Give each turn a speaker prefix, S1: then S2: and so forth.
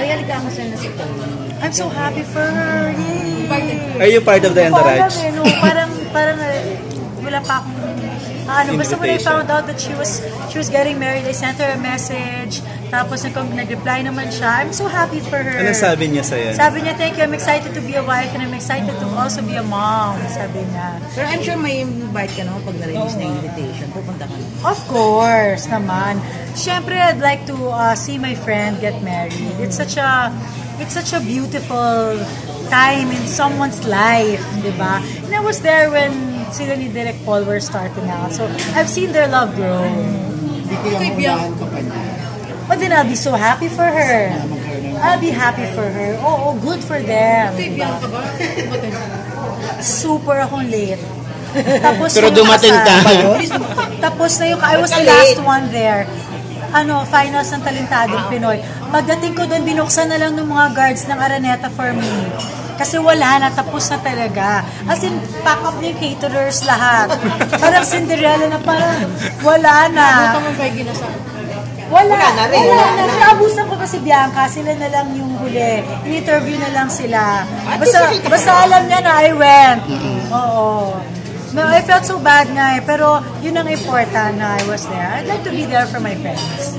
S1: Kaya nagkakasal na si Chloe.
S2: I'm so happy for her. Yay!
S3: Are you part of the entourage?
S2: Parang wala pa akong basta when I found out that she was getting married, I sent her a message. Tapos nag-reply naman siya. I'm so happy for her.
S3: Ano sabi niya sa'yo?
S2: Sabi niya, thank you, I'm excited to be a wife and I'm excited to also be a mom. Sabi niya.
S1: Pero I'm sure may invite ka naman pag na-release na invitation. Pupunta ka na.
S2: Of course naman. Siyempre, I'd like to see my friend get married. It's such a beautiful time in someone's life, di ba? And I was there when sila ni Direk Paul were starting out. So, I've seen their love grow.
S4: Hindi ko yung mulahan ka pa niya.
S2: But then I'll be so happy for her. I'll be happy for her. Oh, good for them.
S1: Bibiyak ka ba?
S2: Super akong late. Tapos
S5: Pero dumating ka.
S2: Tapos na yung, I was the last one there. Finals ng Talentadong Pinoy. Pagdating ko doon, binuksan na lang ng mga guards ng Araneta for me. Kasi wala na, tapos na talaga. As in, pack up yung caterers lahat. Parang Cinderella na parang wala na. Wala na. Naabusan ko pa si Bianca, sila na lang yung huli. In-interview na lang sila. Basta alam niya na I went. Oo. No, I felt so bad nga eh. Pero yun ang important na I was there. I'd like to be there for my friends.